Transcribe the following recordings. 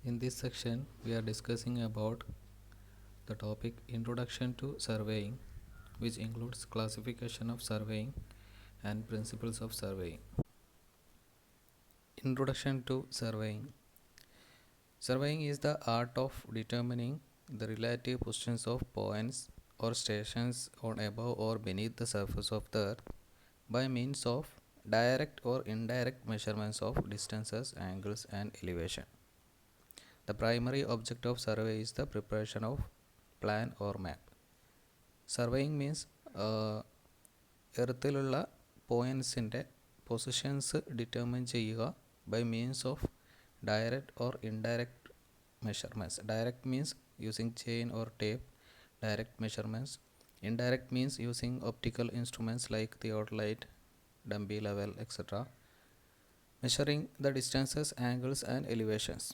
In this section, we are discussing about the topic Introduction to Surveying, which includes classification of surveying and principles of surveying. Introduction to Surveying. Surveying is the art of determining the relative positions of points or stations on above or beneath the surface of the earth by means of direct or indirect measurements of distances, angles, and elevation. The primary object of survey is the preparation of plan or map. Surveying means എർത്തിലുള്ള പോയിൻസിൻ്റെ positions determine ചെയ്യുക by means of direct or indirect measurements. Direct means using chain or tape direct measurements. Indirect means using optical instruments like theodolite, dumbbell level, etc. Measuring the distances, angles, and elevations.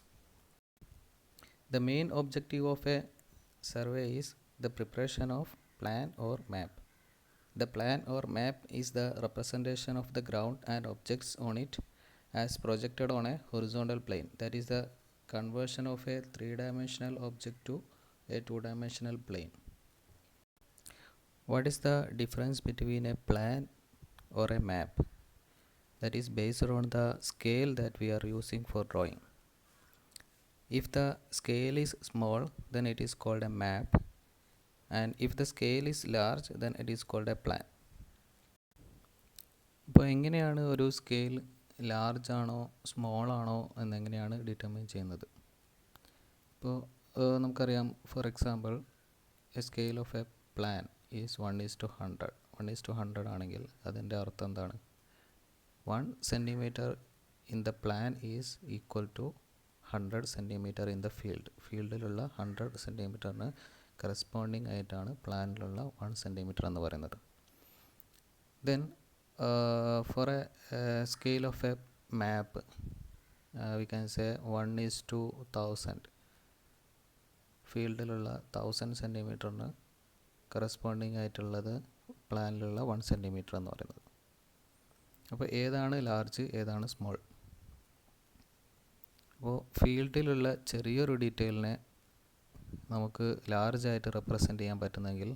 The main objective of a survey is the preparation of plan or map. The plan or map is the representation of the ground and objects on it as projected on a horizontal plane. That is the conversion of a three-dimensional object to a two-dimensional plane. What is the difference between a plan or a map? That is based on the scale that we are using for drawing. If the scale is small, then it is called a map, and if the scale is large, then it is called a plan. ഇപ്പോൾ എങ്ങനെയാണ് ഒരു scale large ആണോ small ആണോ എന്നെങ്ങനെയാണ് determine ചെയ്യുന്നത്? ഇപ്പോൾ നമുക്കറിയാം, for example a scale of a plan is 1:100. 1:100 ആണെങ്കിൽ അതിൻ്റെ അർത്ഥം എന്താണ്? 1 centimetre in the plan is equal to 100 centimetre in the field. ഫീൽഡിലുള്ള 100 സെൻറ്റിമീറ്ററിന് കറസ്പോണ്ടിങ് ആയിട്ടാണ് പ്ലാനിലുള്ള 1 സെൻറ്റിമീറ്റർ എന്ന് പറയുന്നത്. Then for a scale of a map we can say 1:1000. ഫീൽഡിലുള്ള 1000 സെൻറ്റിമീറ്ററിന് കറസ്പോണ്ടിങ് ആയിട്ടുള്ളത് പ്ലാനിലുള്ള 1 സെൻറ്റിമീറ്റർ എന്ന് പറയുന്നത്. അപ്പോൾ ഏതാണ് ലാർജ്, ഏതാണ് സ്മോൾ? അപ്പോൾ ഫീൽഡിലുള്ള ചെറിയൊരു ഡീറ്റെയിലിനെ നമുക്ക് ലാർജായിട്ട് റെപ്രസെൻ്റ് ചെയ്യാൻ പറ്റുന്നെങ്കിൽ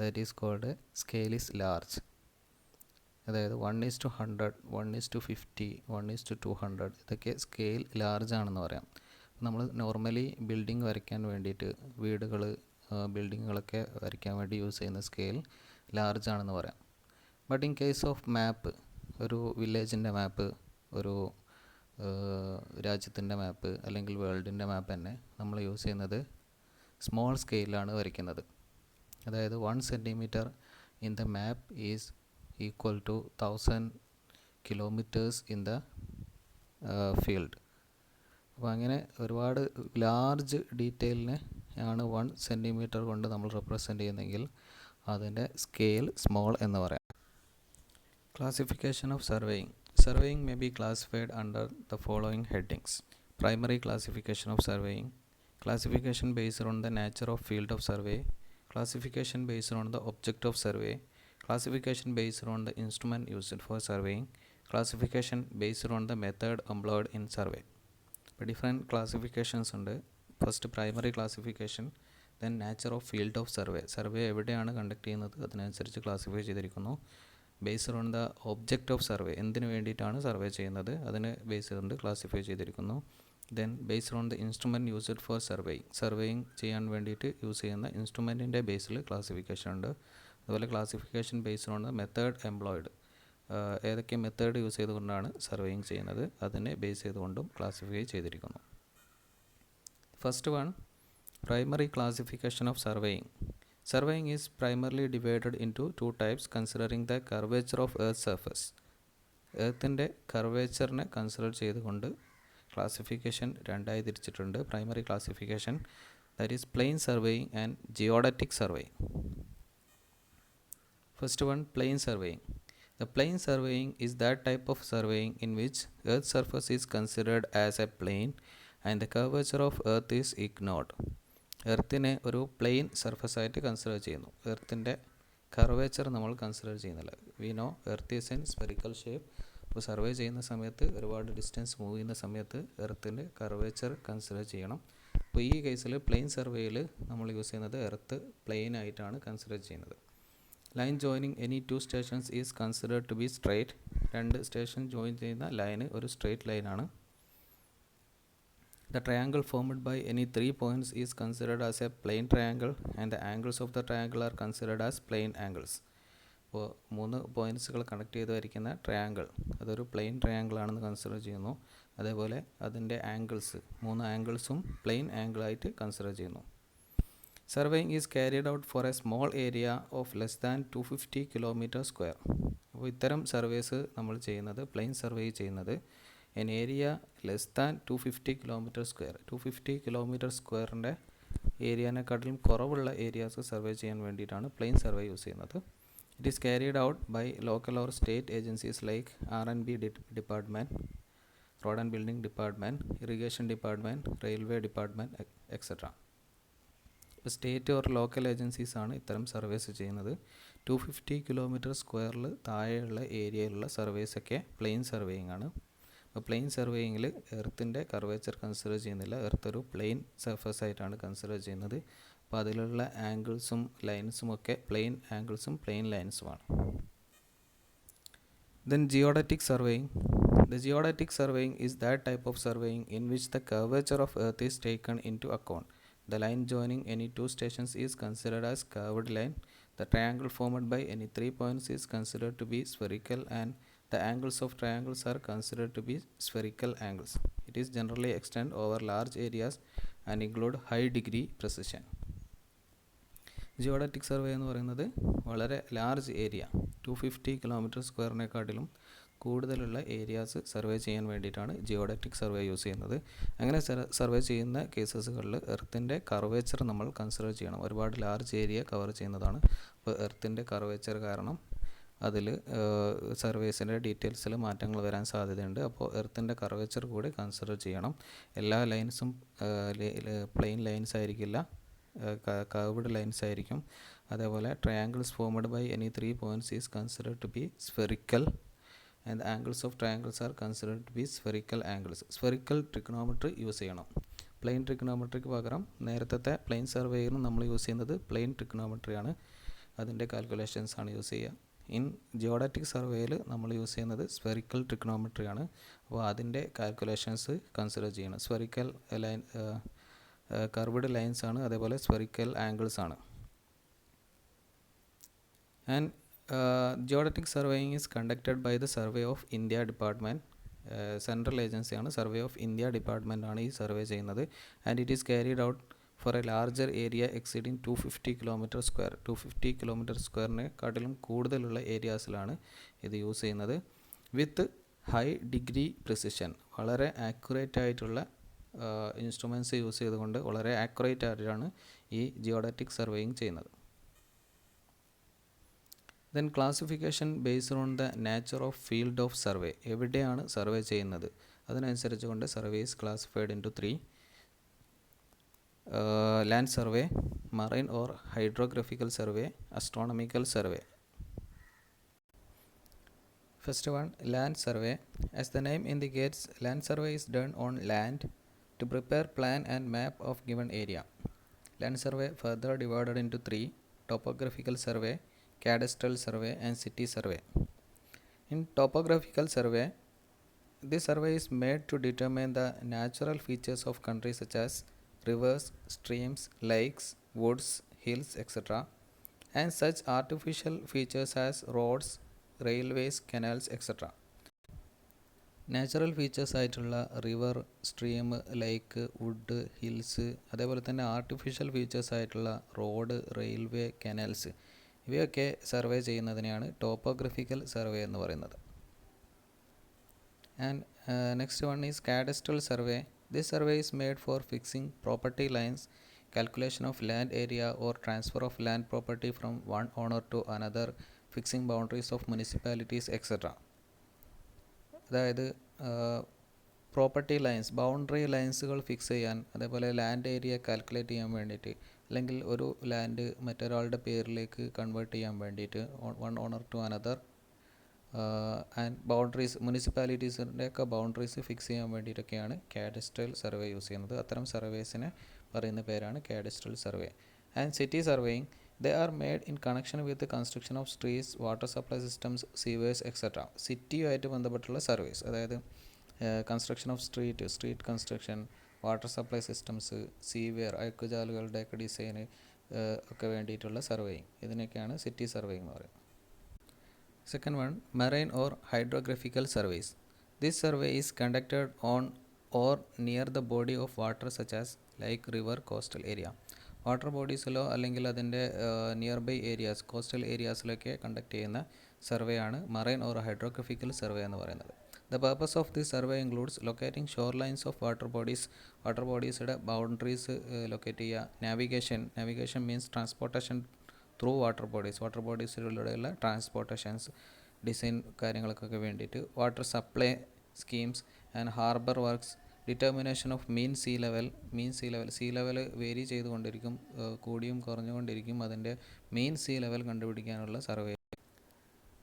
that is called scale is large. അതായത് 1:100, 1:50, 1:200 ഇതൊക്കെ സ്കെയിൽ ലാർജ് ആണെന്ന് പറയാം. നമ്മൾ നോർമലി ബിൽഡിംഗ് വരയ്ക്കാൻ വേണ്ടിയിട്ട് വീടുകൾ ബിൽഡിങ്ങുകളൊക്കെ വരയ്ക്കാൻ വേണ്ടി യൂസ് ചെയ്യുന്ന സ്കെയിൽ ലാർജ് ആണെന്ന് പറയാം. ബട്ട് ഇൻ കേസ് ഓഫ് മാപ്പ്, ഒരു വില്ലേജിൻ്റെ മാപ്പ്, ഒരു രാജ്യത്തിൻ്റെ മാപ്പ് അല്ലെങ്കിൽ വേൾഡിൻ്റെ മാപ്പ് തന്നെ നമ്മൾ യൂസ് ചെയ്യുന്നത് സ്മോൾ സ്കെയിലാണ് വരയ്ക്കുന്നത്. അതായത് 1 centimetre in the map is equal to 1000 kilometres in the field. അപ്പോൾ അങ്ങനെ ഒരുപാട് ലാർജ് ഡീറ്റെയിലിനെ ആണ് 1 സെൻറ്റിമീറ്റർ കൊണ്ട് നമ്മൾ റെപ്രസെൻ്റ് ചെയ്യുന്നെങ്കിൽ അതിൻ്റെ സ്കെയിൽ സ്മോൾ എന്ന് പറയാം. Classification of surveying. Surveying may be classified under the following headings. Primary classification of surveying. Classification based on the nature of field of survey. Classification based on the object of survey. Classification based on the instrument used for surveying. Classification based on the method employed in survey. Different classifications ഉണ്ട്. First primary classification, then nature of field of survey. Survey എവിടെയാണ് conduct ചെയ്യുന്നത് അതിനനുസരിച്ച് classify ചെയ്തിരിക്കുന്നു. Based on the object of survey, എന്തിനു വേണ്ടിയിട്ടാണ് survey ചെയ്യുന്നത് അതിന് base ചെയ്തുകൊണ്ട് ക്ലാസിഫൈ ചെയ്തിരിക്കുന്നു. Then based on the instrument used for surveying, surveying ചെയ്യാൻ വേണ്ടിയിട്ട് യൂസ് ചെയ്യുന്ന ഇൻസ്ട്രുമെൻറ്റിൻ്റെ ബേസിൽ ക്ലാസിഫിക്കേഷൻ ഉണ്ട്. അതുപോലെ classification based on the method employed, ഏതൊക്കെ മെത്തേഡ് യൂസ് ചെയ്തുകൊണ്ടാണ് സർവേയിങ് ചെയ്യുന്നത് അതിനെ ബേസ് ചെയ്തുകൊണ്ടും ക്ലാസിഫൈ ചെയ്തിരിക്കുന്നു. First one, primary classification of surveying. Surveying is primarily divided into two types considering the curvature of Earth's surface. എർത്തിൻ്റെ കർവേച്ചറിനെ consider ചെയ്തുകൊണ്ട് classification രണ്ടായി തിരിച്ചിട്ടുണ്ട്. Primary classification, that is plane surveying and geodetic surveying. First one, plain surveying. The plain surveying is that type of surveying in which Earth's surface is considered as a plane and the curvature of Earth is ignored. എർത്തിനെ ഒരു plane surface ആയിട്ട് consider ചെയ്യുന്നു. എർത്തിൻ്റെ curvature നമ്മൾ consider ചെയ്യുന്നില്ല. We know earth is in spherical shape, അപ്പോൾ survey ചെയ്യുന്ന സമയത്ത് ഒരുപാട് distance move ചെയ്യുന്ന സമയത്ത് എർത്തിൻ്റെ കർവേച്ചർ കൺസിഡർ ചെയ്യണം. അപ്പോൾ ഈ കേസിൽ പ്ലെയിൻ സർവേയിൽ നമ്മൾ യൂസ് ചെയ്യുന്നത് എർത്ത് പ്ലെയിൻ ആയിട്ടാണ് കൺസിഡർ ചെയ്യുന്നത്. Line joining any two stations is considered to be straight. രണ്ട് സ്റ്റേഷൻ ജോയിൻ ചെയ്യുന്ന ലൈന് ഒരു സ്ട്രേറ്റ് ലൈനാണ്. The triangle formed by any 3 points is considered as a plane triangle and the angles of the triangle are considered as plane angles. അപ്പോൾ 3 പോയിൻറ്റ്സുകൾ connect ചെയ്ത് വരയ്ക്കുന്ന triangle അതൊരു plain triangle ആണെന്ന് കൺസിഡർ ചെയ്യുന്നു. അതേപോലെ അതിൻ്റെ ആംഗിൾസ് 3 ആംഗിൾസും പ്ലെയിൻ ആംഗിളായിട്ട് കൺസിഡർ ചെയ്യുന്നു. Surveying is carried out for a small area of less than 250 kilometre square. അപ്പോൾ ഇത്തരം സർവേസ് നമ്മൾ ചെയ്യുന്നത് പ്ലെയിൻ സർവേ ചെയ്യുന്നത് an area less than 250 kilometre square 250 kilometre സ്ക്വയറിൻ്റെ ഏരിയനെക്കാട്ടിലും കുറവുള്ള ഏരിയാസ് സർവേ ചെയ്യാൻ വേണ്ടിയിട്ടാണ് പ്ലെയിൻ സർവേ യൂസ് ചെയ്യുന്നത്. It is carried out by local or state agencies like R&B department, road and building department, irrigation department, railway department etcetera. ഇപ്പോൾ state or local agencies ആണ് ഇത്തരം surveys ചെയ്യുന്നത്. 250 kilometre സ്ക്വയറിൽ താഴെയുള്ള ഏരിയയിലുള്ള സർവേസൊക്കെ പ്ലെയിൻ സർവേയിങ് ആണ്. അപ്പോൾ പ്ലെയിൻ സർവേയിങ്ങിൽ എർത്തിൻ്റെ കർവേച്ചർ കൺസിഡർ ചെയ്യുന്നില്ല. എർത്ത് ഒരു പ്ലെയിൻ സർഫസ് ആയിട്ടാണ് കൺസിഡർ ചെയ്യുന്നത്. അപ്പോൾ അതിലുള്ള ആംഗിൾസും ലൈൻസും ഒക്കെ പ്ലെയിൻ ആംഗിൾസും പ്ലെയിൻ ലൈൻസുമാണ്. Then geodetic surveying. The geodetic surveying is that type of surveying in which the curvature of earth is taken into account. The line joining any two stations is considered as curved line. The triangle formed by any 3 points is considered to be spherical and the angles of triangles are considered to be spherical angles. It is generally extend over large areas and include high degree precision. Geodetic survey എന്ന് പറയുന്നത് വളരെ large area 250 kilometre സ്ക്വയറിനെക്കാട്ടിലും കൂടുതലുള്ള areas survey ചെയ്യാൻ വേണ്ടിയിട്ടാണ് geodetic survey use ചെയ്യുന്നത്. അങ്ങനെ survey ചെയ്യുന്ന കേസസുകളിൽ എർത്തിൻ്റെ കർവേച്ചർ നമ്മൾ കൺസിഡർ ചെയ്യണം. ഒരുപാട് ലാർജ് ഏരിയ കവർ ചെയ്യുന്നതാണ്. അപ്പോൾ എർത്തിൻ്റെ കർവേച്ചർ കാരണം അതിൽ സർവേസിൻ്റെ ഡീറ്റെയിൽസിൽ മാറ്റങ്ങൾ വരാൻ സാധ്യതയുണ്ട്. അപ്പോൾ എർത്തിൻ്റെ കർവേച്ചർ കൂടി കൺസിഡർ ചെയ്യണം. എല്ലാ ലൈൻസും പ്ലെയിൻ ലൈൻസ് ആയിരിക്കില്ല, കർവ്ഡ് ലൈൻസ് ആയിരിക്കും. അതേപോലെ triangles formed by any 3 points is considered to be spherical and angles of triangles are considered to be spherical angles. Spherical trigonometry use ചെയ്യണം. പ്ലെയിൻ ട്രിഗ്നോമെട്രിക്ക് പകരം നേരത്തെ പ്ലെയിൻ സർവേയിലും നമ്മൾ യൂസ് ചെയ്യുന്നത് പ്ലെയിൻ ട്രിഗ്നോമെട്രിയാണ്. അതിൻ്റെ കാൽക്കുലേഷൻസ് ആണ് യൂസ് ചെയ്യുക. ഇൻ ജിയോഡറ്റിക് സർവേയിൽ നമ്മൾ യൂസ് ചെയ്യുന്നത് സ്ഫെറിക്കൽ ട്രിഗ്നോമെട്രിയാണ്. അപ്പോൾ അതിൻ്റെ കാൽക്കുലേഷൻസ് കൺസിഡർ ചെയ്യണം. സ്ഫെറിക്കൽ ലൈൻ കർവ്ഡ് ലൈൻസ് ആണ്, അതേപോലെ സ്ഫെറിക്കൽ ആംഗിൾസ് ആണ്. And geodetic surveying is conducted by the survey of India department. Central ഏജൻസിയാണ്. സർവേ ഓഫ് ഇന്ത്യ ഡിപ്പാർട്ട്മെൻ്റ് ആണ് ഈ സർവേ ചെയ്യുന്നത്. And it is carried out for a larger area exceeding 250 kilometre square 250 kilometre സ്ക്വയറിനെക്കാട്ടിലും കൂടുതലുള്ള ഏരിയാസിലാണ് ഇത് use ചെയ്യുന്നത്. With high degree precision, വളരെ ആക്യുറേറ്റ് ആയിട്ടുള്ള ഇൻസ്ട്രുമെൻറ്റ്സ് യൂസ് ചെയ്തുകൊണ്ട് വളരെ ആക്യുറേറ്റ് ആയിട്ടാണ് ഈ ജിയോഡറ്റിക് സർവേയിങ് ചെയ്യുന്നത്. Then classification based on the nature of field of survey. എവിടെയാണ് സർവേ ചെയ്യുന്നത് അതിനനുസരിച്ച് കൊണ്ട് survey is classified into 3. Land survey, marine or hydrographical survey, astronomical survey. First one, land survey. As the name indicates, land survey is done on land to prepare plan and map of given area. Land survey further divided into 3: topographical survey, cadastral survey and city survey. In topographical survey, this survey is made to determine the natural features of country such as rivers, streams, lakes, woods, hills, etc. and such artificial features as roads, railways, canals, etc. Natural features ആയിട്ടുള്ള river, stream, lake, wood, hills, അതേപോലെ തന്നെ artificial features ആയിട്ടുള്ള road, railway, canals, ഇവയൊക്കെ survey ചെയ്യുന്നതിനെയാണ് topographical survey എന്ന് പറയുന്നത്. And next one is cadastral survey. This survey is made for fixing property lines, calculation of land area or transfer of land property from one owner to another, fixing boundaries of municipalities, etc. അതായത് property lines, boundary ലൈൻസുകൾ fix ചെയ്യാൻ, അതേപോലെ land area calculate ചെയ്യാൻ വേണ്ടിയിട്ട്, അല്ലെങ്കിൽ ഒരു land മറ്റൊരാളുടെ പേരിലേക്ക് convert ചെയ്യാൻ വേണ്ടിയിട്ട് one owner to another, and boundaries, മുനിസിപ്പാലിറ്റീസിൻ്റെ ഒക്കെ ബൗണ്ടറീസ് ഫിക്സ് ചെയ്യാൻ വേണ്ടിയിട്ടൊക്കെയാണ് കാഡസ്ട്രൽ സർവേ യൂസ് ചെയ്യുന്നത്. അത്തരം സർവേസിനെ പറയുന്ന പേരാണ് cadastral survey. And city surveying, they are made in connection with construction of streets, water supply systems, sewers etcetera. സിറ്റിയുമായിട്ട് ബന്ധപ്പെട്ടുള്ള സർവേസ്, അതായത് construction of street construction, water supply systems, sewer, അഴുക്കുചാലുകളുടെയൊക്കെ ഡിസൈന് ഒക്കെ വേണ്ടിയിട്ടുള്ള സർവേയിങ്, ഇതിനൊക്കെയാണ് സിറ്റി സർവേയിങ് എന്ന് പറയുന്നത്. Second one, marine or hydrographical surveys. This survey is conducted on or near the body of water such as lake, river, coastal area. Water ബോഡീസിലോ അല്ലെങ്കിൽ അതിൻ്റെ near by areas, coastal ഏരിയാസിലൊക്കെ conduct ചെയ്യുന്ന survey ആണ് marine or hydrographical survey എന്ന് പറയുന്നത്. The purpose of this survey includes locating shore lines of water ബോഡീസിൻ്റെ boundaries locate ചെയ്യുക, navigation means transportation through water ബോഡീസിലൂടെയുള്ള ട്രാൻസ്പോർട്ടേഷൻസ്, ഡിസൈൻ കാര്യങ്ങൾക്കൊക്കെ വേണ്ടിയിട്ട്, water supply schemes and harbour works, determination of mean sea level vary ചെയ്തുകൊണ്ടിരിക്കും, കൂടിയും കുറഞ്ഞുകൊണ്ടിരിക്കും, അതിൻ്റെ main sea level കണ്ടുപിടിക്കാനുള്ള survey.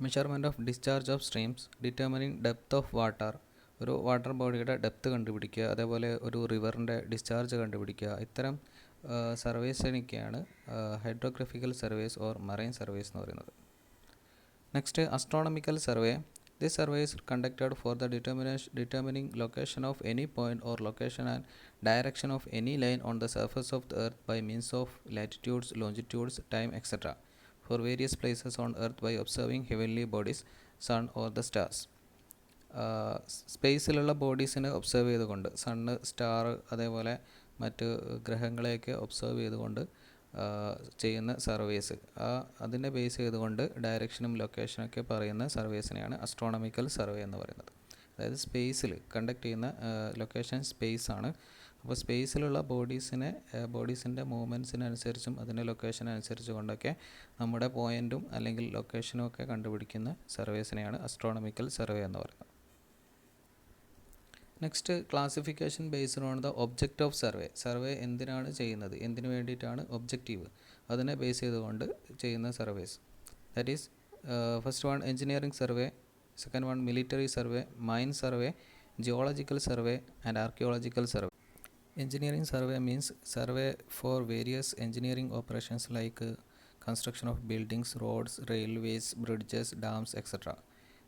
Measurement of discharge of streams, determining depth of water, ഒരു water ബോഡിയുടെ ഡെപ്ത് കണ്ടുപിടിക്കുക, അതേപോലെ ഒരു റിവറിൻ്റെ ഡിസ്ചാർജ് കണ്ടുപിടിക്കുക. ഇത്തരം സർവേസിനൊക്കെയാണ് ഹൈഡ്രോഗ്രഫിക്കൽ സർവേസ് ഓർ മറൈൻ സർവേസ് എന്ന് പറയുന്നത്. Next, astronomical survey. This survey is conducted for the determining location of any point or location and direction of any line on the surface of the earth by means of latitudes, longitudes, time, etc. for various places on earth by observing heavenly bodies, sun or the stars. സ്പേസിലുള്ള ബോഡീസിനെ observe ചെയ്തുകൊണ്ട്, sun, star, അതേപോലെ മറ്റ് ഗ്രഹങ്ങളെയൊക്കെ observe ചെയ്തുകൊണ്ട് ചെയ്യുന്ന surveys, അതിനെ base ചെയ്തുകൊണ്ട് ഡയറക്ഷനും ലൊക്കേഷനൊക്കെ പറയുന്ന സർവേസിനെയാണ് അസ്ട്രോണമിക്കൽ സർവേ എന്ന് പറയുന്നത്. അതായത് സ്പേസിൽ കണ്ടക്ട് ചെയ്യുന്ന ലൊക്കേഷൻ സ്പേസ് ആണ്. അപ്പോൾ സ്പേസിലുള്ള ബോഡീസിൻ്റെ മൂവ്മെൻറ്റ്സിനനുസരിച്ചും അതിൻ്റെ ലൊക്കേഷനനുസരിച്ച് കൊണ്ടൊക്കെ നമ്മുടെ പോയിൻറ്റും അല്ലെങ്കിൽ ലൊക്കേഷനും ഒക്കെ കണ്ടുപിടിക്കുന്ന സർവേസിനെയാണ് അസ്ട്രോണമിക്കൽ സർവേ എന്ന് പറയുന്നത്. Next, classification based on the object of survey എന്തിനാണ് ചെയ്യുന്നത്, എന്തിനു വേണ്ടിയിട്ടാണ് ഒബ്ജക്റ്റീവ്, അതിനെ ബേസ് ചെയ്തുകൊണ്ട് ചെയ്യുന്ന surveys. That is first one engineering survey, second one military survey, mine survey, geological survey and archaeological survey. Engineering survey means survey for various engineering operations like construction of buildings, roads, railways, bridges, dams, etc.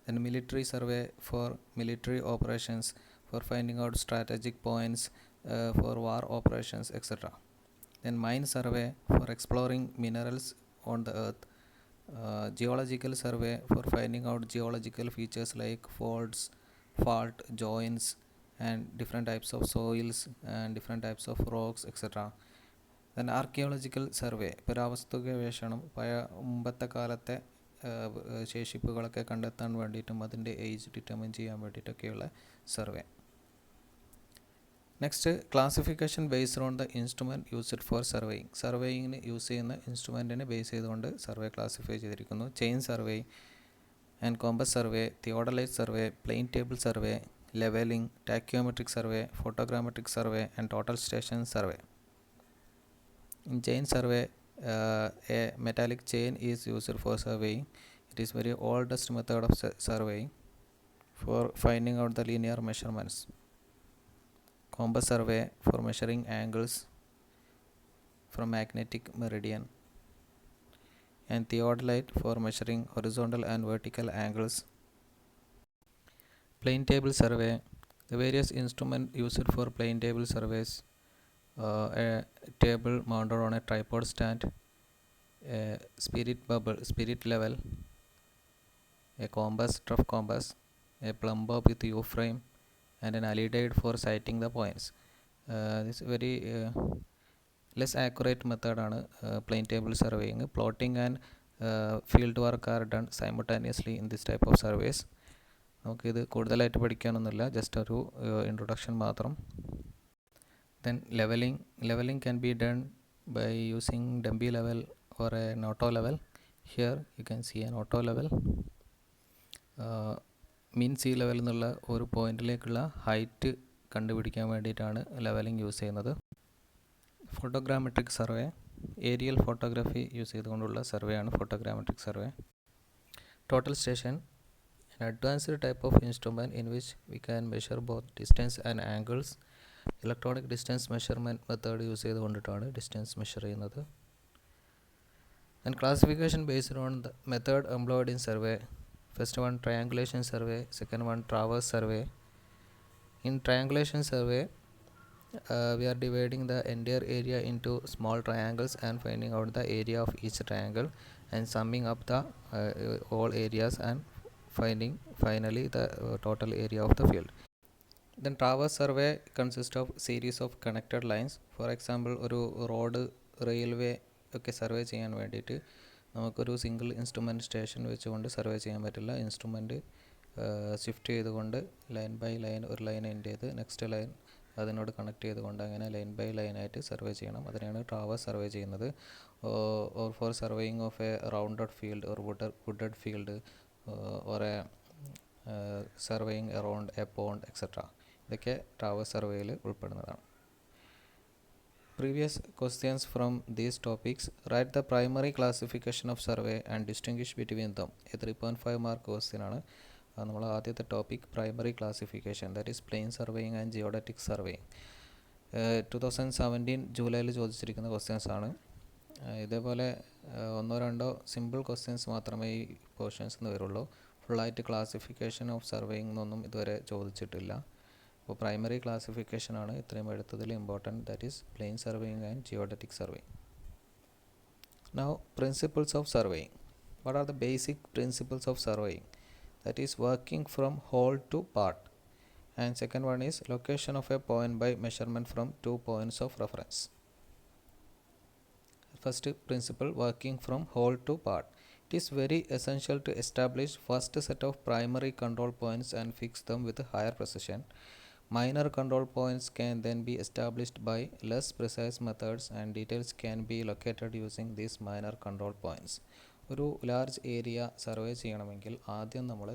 Then military survey for military operations, for finding out strategic points for war operations, etc. Then mine survey for exploring minerals on the earth. Geological survey for finding out geological features like faults, fault joints and different types of soils and different types of rocks, etc. Then archaeological survey, പുരാവസ്തു ഗവേഷണം, മുമ്പത്തെ കാലത്തെ ശേഷിപ്പുകളൊക്കെ കണ്ടെത്താൻ വേണ്ടിയിട്ടും അതിൻ്റെ age determine ചെയ്യാൻ വേണ്ടിയിട്ടൊക്കെയുള്ള survey. Next, classification based on the instrument used for surveying. സർവേയിങ്ങിന് യൂസ് ചെയ്യുന്ന ഇൻസ്ട്രുമെൻറ്റിനെ ബേസ് ചെയ്തുകൊണ്ട് സർവേ ക്ലാസിഫൈ ചെയ്തിരിക്കുന്നു. Chain survey and compass survey, theodolite survey, plane table survey, leveling, tachyometric survey, photogrammetric survey and total station survey. In chain survey, a metallic chain is used for surveying. It is very oldest method of surveying for finding out the linear measurements. Compass survey for measuring angles from magnetic meridian, and theodolite for measuring horizontal and vertical angles. Plane table survey, the various instruments used for plane table surveys, a table mounted on a tripod stand, a spirit level, a compass, rough compass, a plumb bob with U frame and an alidide for sighting the points. This is very less accurate method ആണ് plane table surveying. Plotting and field work are done simultaneously in this type of surveys. നമുക്കിത് കൂടുതലായിട്ട് പഠിക്കാനൊന്നുമില്ല, just ഒരു introduction മാത്രം. Then levelling can be done by using dumpy level or an auto level. Here you can see an auto level. Mean sea level എന്നുള്ള ഒരു പോയിന്റിലേക്കുള്ള height കണ്ടുപിടിക്കാൻ വേണ്ടിയിട്ടാണ് ലെവലിംഗ് യൂസ് ചെയ്യുന്നത്. Photogrammetric survey, aerial photography use ചെയ്തുകൊണ്ടുള്ള survey ആണ് photogrammetric survey. Total station An advanced type of instrument in which we can measure both distance and angles. Electronic distance measurement method use ചെയ്തുകൊണ്ടിട്ടാണ് distance measure ചെയ്യുന്നത്. And classification based on the method employed in survey. First one triangulation survey, second one traverse survey. In triangulation survey, we are dividing the entire area into small triangles and finding out the area of each triangle and summing up the all areas and finding finally the total area of the field. Then traverse survey consists of series of connected lines. For example, ഒരു road railway ഒക്കെ survey ചെയ്യാൻ വേണ്ടിയിട്ട് നമുക്കൊരു single instrument station വെച്ചുകൊണ്ട് survey ചെയ്യാൻ പറ്റില്ല. Instrument shift ചെയ്തുകൊണ്ട് line by line ഒരു ലൈൻ എൻഡ് ചെയ്ത് നെക്സ്റ്റ് ലൈൻ അതിനോട് കണക്ട് ചെയ്തുകൊണ്ട് അങ്ങനെ ലൈൻ ബൈ ലൈനായിട്ട് സർവേ ചെയ്യണം. അതിനാണ് ട്രാവേഴ്സ് സർവേ ചെയ്യുന്നത്. Or for surveying of a rounded field or wooded field or a surveying around a pond etcetera. ഇതൊക്കെ ട്രാവേഴ്സ് സർവേയിൽ ഉൾപ്പെടുന്നതാണ്. Previous questions from these topics. Write the primary classification of survey and distinguish between them. A 3.5 mark question ആണ്. നമ്മൾ ആദ്യത്തെ topic primary classification, that is plane surveying and geodetic surveying. 2017 ജൂലൈയിൽ ചോദിച്ചിരിക്കുന്ന questions ആണ്. ഇതേപോലെ ഒന്നോ രണ്ടോ സിമ്പിൾ ക്വസ്റ്റ്യൻസ് മാത്രമേ ഈ പോർഷൻസ് വരുള്ളൂ. ഫുള്ളായിട്ട് ക്ലാസിഫിക്കേഷൻ ഓഫ് സർവേയിങ് എന്നൊന്നും ഇതുവരെ ചോദിച്ചിട്ടില്ല. അപ്പോൾ പ്രൈമറി ക്ലാസിഫിക്കേഷൻ ആണ് ഇത്രയും എടുത്തതിൽ important, that is plane surveying and geodetic surveying. Now principles of surveying. What are the basic principles of surveying? That is working from whole to part, and second one is location of a point by measurement from 2 points of reference. First principle, working from whole to part. It is very essential to establish first set of primary control points and fix them with higher precision. Minor control points can then be established by less precise methods and details can be located using these minor control points. ഒരു large area survey ചെയ്യണമെങ്കിൽ ആദ്യം നമ്മൾ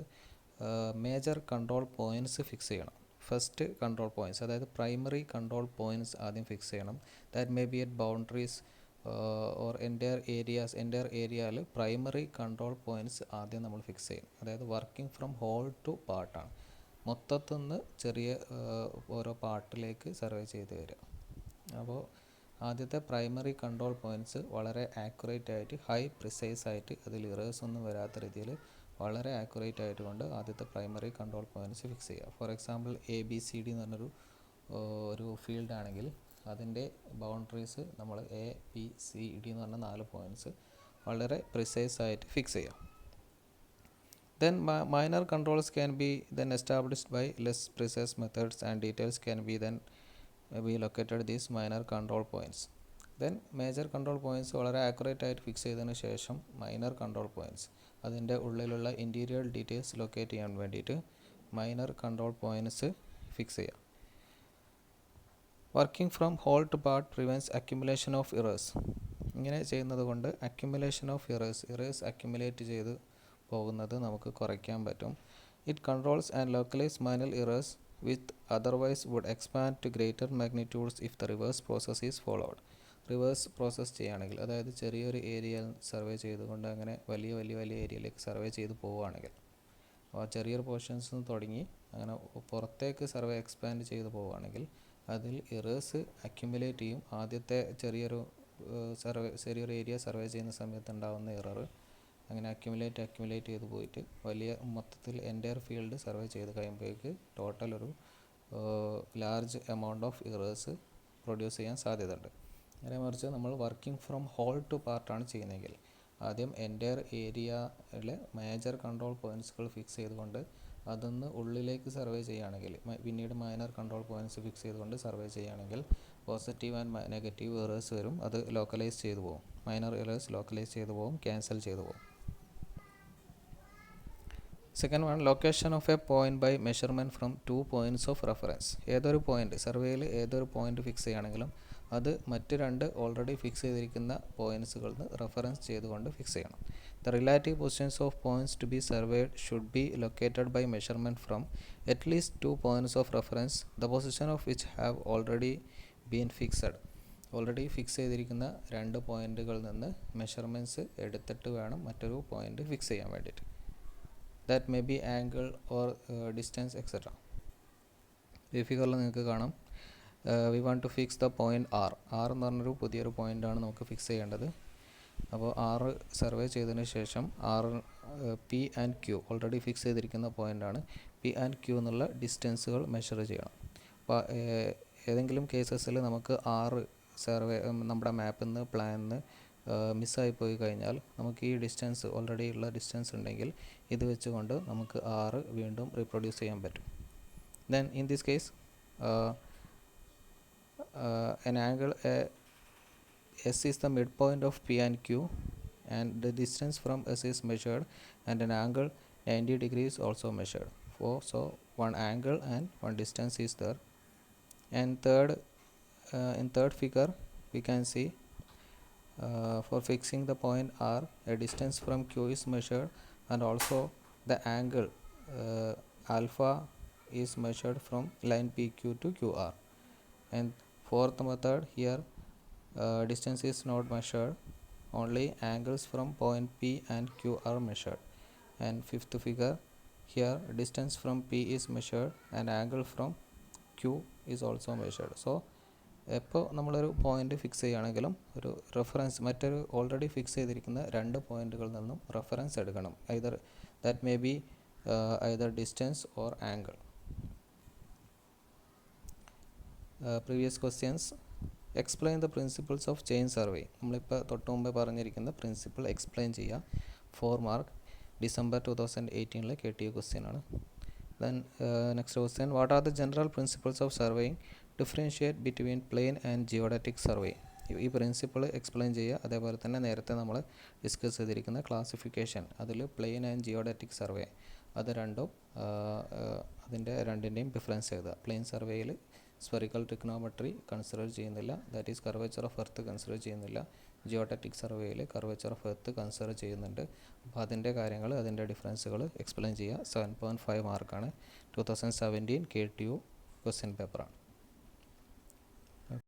major control points fix ചെയ്യണം. First control points, അതായത് primary control points ആദ്യം fix ചെയ്യണം. That may B at boundaries or entire ഏരിയയിൽ primary control points ആദ്യം നമ്മൾ ഫിക്സ് ചെയ്യും. അതായത് വർക്കിംഗ് ഫ്രം ഹോൾ ടു പാർട്ടാണ്. മൊത്തത്തിൽ നിന്ന് ചെറിയ ഓരോ പാർട്ടിലേക്ക് സർവേ ചെയ്ത് വരിക. അപ്പോൾ ആദ്യത്തെ പ്രൈമറി കൺട്രോൾ പോയിൻറ്റ്സ് വളരെ ആക്യുറേറ്റ് ആയിട്ട് ഹൈ പ്രിസൈസ് ആയിട്ട് അതിൽ ഇറേഴ്സ് ഒന്നും വരാത്ത രീതിയിൽ വളരെ ആക്യുറേറ്റ് ആയിട്ടുകൊണ്ട് ആദ്യത്തെ പ്രൈമറി കൺട്രോൾ പോയിൻറ്റ്സ് ഫിക്സ് ചെയ്യുക. ഫോർ എക്സാമ്പിൾ ABCD എന്ന് പറഞ്ഞൊരു ഒരു ഫീൽഡ് ആണെങ്കിൽ അതിൻ്റെ ബൗണ്ടറീസ് നമ്മൾ ABCD എന്ന് പറഞ്ഞ 4 പോയിൻറ്റ്സ് വളരെ പ്രിസൈസ് ആയിട്ട് ഫിക്സ് ചെയ്യാം. Then minor controls can be then established by less precise methods and details can be then be located these minor control points. Then major control points വളരെ accurate ആയിട്ട് fix ചെയ്തതിന് ശേഷം minor control points അതിൻ്റെ ഉള്ളിലുള്ള interior details locate ചെയ്യാൻ വേണ്ടിയിട്ട് minor control points fix ചെയ്യാം. Working from whole to part prevents accumulation of errors. ഇങ്ങനെ ചെയ്യുന്നത് കൊണ്ട് അക്യുമുലേഷൻ ഓഫ് ഇറേഴ്സ് അക്യുമുലേറ്റ് ചെയ്ത് പോകുന്നത് നമുക്ക് കുറയ്ക്കാൻ പറ്റും. It controls and localise manual errors with otherwise would expand to greater magnitudes if the reverse process is followed. Reverse process ചെയ്യുകയാണെങ്കിൽ, അതായത് ചെറിയൊരു ഏരിയ സർവേ ചെയ്തുകൊണ്ട് അങ്ങനെ വലിയ ഏരിയയിലേക്ക് സർവേ ചെയ്ത് പോവുകയാണെങ്കിൽ, അപ്പോൾ ചെറിയൊരു പോർഷൻസ് തുടങ്ങി അങ്ങനെ പുറത്തേക്ക് സർവേ എക്സ്പാൻഡ് ചെയ്ത് പോവുകയാണെങ്കിൽ അതിൽ ഇറേഴ്സ് അക്യുമുലേറ്റ് ചെയ്യും. ആദ്യത്തെ ചെറിയൊരു ഏരിയ സർവേ ചെയ്യുന്ന സമയത്ത് ഉണ്ടാകുന്ന ഇറർ അങ്ങനെ അക്യുമുലേറ്റ് ചെയ്ത് പോയിട്ട് വലിയ മൊത്തത്തിൽ എൻ്റയർ ഫീൽഡ് സർവേ ചെയ്ത് കഴിയുമ്പോഴേക്ക് ടോട്ടൽ ഒരു large amount of errors produce ചെയ്യാൻ സാധ്യതയുണ്ട്. നേരെ മറിച്ച് നമ്മൾ വർക്കിംഗ് ഫ്രം ഹോൾ ടു പാർട്ടാണ് ചെയ്യുന്നതെങ്കിൽ ആദ്യം എൻ്റയർ ഏരിയയിലെ മേജർ കൺട്രോൾ പോയിൻറ്റ്സുകൾ ഫിക്സ് ചെയ്തുകൊണ്ട് അതൊന്ന് ഉള്ളിലേക്ക് സർവേ ചെയ്യുകയാണെങ്കിൽ, പിന്നീട് മൈനർ കൺട്രോൾ പോയിൻറ്റ്സ് ഫിക്സ് ചെയ്തുകൊണ്ട് സർവേ ചെയ്യുകയാണെങ്കിൽ പോസിറ്റീവ് ആൻഡ് നെഗറ്റീവ് ഇറേഴ്സ് വരും. അത് ലോക്കലൈസ് ചെയ്തു പോകും. മൈനർ ഇറേഴ്സ് ലോക്കലൈസ് ചെയ്തു പോകും, ക്യാൻസൽ ചെയ്തു പോകും. Second one, location of a point by measurement from 2 points of reference. ഏതൊരു പോയിൻറ്റ് സർവേയിൽ ഏതൊരു പോയിൻറ്റ് ഫിക്സ് ചെയ്യുകയാണെങ്കിലും അത് മറ്റ് 2 ഓൾറെഡി ഫിക്സ് ചെയ്തിരിക്കുന്ന പോയിൻറ്റ്സുകളിൽ നിന്ന് റെഫറൻസ് ചെയ്തുകൊണ്ട് ഫിക്സ് ചെയ്യണം. The relative positions of points to be surveyed should be located by measurement from at least 2 points of reference the position of which have already been fixed. Already fix ചെയ്തിരിക്കുന്ന 2 പോയിൻറ്റുകളിൽ നിന്ന് measurements എടുത്തിട്ട് വേണം മറ്റൊരു point fix ചെയ്യാൻ വേണ്ടിയിട്ട്. that may be angle or distance etc. ഈ ഫിഗറിൽ നിങ്ങൾക്ക് കാണാം we want to fix the point R എന്ന് പറഞ്ഞൊരു പുതിയൊരു പോയിൻ്റാണ് നമുക്ക് ഫിക്സ് ചെയ്യേണ്ടത്. അപ്പോൾ ആറ് സർവേ ചെയ്തതിന് ശേഷം R P and Q already fix ചെയ്തിരിക്കുന്ന പോയിൻ്റാണ്. പി ആൻഡ് ക്യൂ എന്നുള്ള ഡിസ്റ്റൻസുകൾ മെഷർ ചെയ്യണം. അപ്പോൾ ഏതെങ്കിലും കേസസിൽ നമുക്ക് ആറ് സർവേ നമ്മുടെ മാപ്പിൽ നിന്ന് പ്ലാനിൽ നിന്ന് മിസ്സായി പോയി കഴിഞ്ഞാൽ നമുക്ക് ഈ ഡിസ്റ്റൻസ് ഓൾറെഡി ഉള്ള ഡിസ്റ്റൻസ് ഉണ്ടെങ്കിൽ ഇത് വെച്ചുകൊണ്ട് നമുക്ക് ആറ് വീണ്ടും റീപ്രൊഡ്യൂസ് ചെയ്യാൻ പറ്റും. Then in this case an angle S is the midpoint of P and Q and the distance from S is measured and an angle 90 degrees also measured. So one angle and one distance is there. And in third figure we can see for fixing the point R, a distance from Q is measured and also the angle alpha is measured from line PQ to QR. And fourth method here distance is not measured, only angles from point P and Q are measured. And fifth figure here distance from P is measured and angle from Q is also measured. So എപ്പോൾ നമ്മളൊരു point fix ചെയ്യുകയാണെങ്കിലും ഒരു reference മറ്റൊരു already fix ചെയ്തിരിക്കുന്ന രണ്ട് പോയിൻറ്റുകളിൽ നിന്നും reference എടുക്കണം. Either that may be either distance or angle. Previous questions explain the principles of chain survey. നമ്മളിപ്പോൾ തൊട്ട് മുമ്പേ പറഞ്ഞിരിക്കുന്ന പ്രിൻസിപ്പിൾ എക്സ്പ്ലെയിൻ ചെയ്യുക. 4 മാർക്ക് ഡിസംബർ 2018 KTU ക്വസ്റ്റ്യൻ ആണ്. Then next question what are the general principles of surveying, differentiate between plane and geodetic survey. ഈ principle explain ചെയ്യുക. അതേപോലെ തന്നെ നേരത്തെ നമ്മൾ ഡിസ്കസ് ചെയ്തിരിക്കുന്ന ക്ലാസിഫിക്കേഷൻ അതിൽ പ്ലെയിൻ ആൻഡ് ജിയോഡറ്റിക് സർവേ അത് രണ്ടും അതിൻ്റെ രണ്ടിൻ്റെയും ഡിഫറൻസ് എഴുതുക. പ്ലെയിൻ സർവേയിൽ സ്ഫെറിക്കൽ ട്രിഗ്നോമെട്രി കൺസിഡർ ചെയ്യുന്നില്ല, that is curvature of earth consider ചെയ്യുന്നില്ല. ജിയോഡറ്റിക് സർവേയിൽ കർവേച്ചർ ഓഫ് എർത്ത് കൺസിഡർ ചെയ്യുന്നുണ്ട്. അപ്പോൾ അതിൻ്റെ കാര്യങ്ങൾ അതിൻ്റെ ഡിഫറൻസുകൾ എക്സ്പ്ലെയിൻ ചെയ്യുക. 7.5 മാർക്കാണ് 2017 KTU ക്വസ്റ്റ്യൻ പേപ്പറാണ്.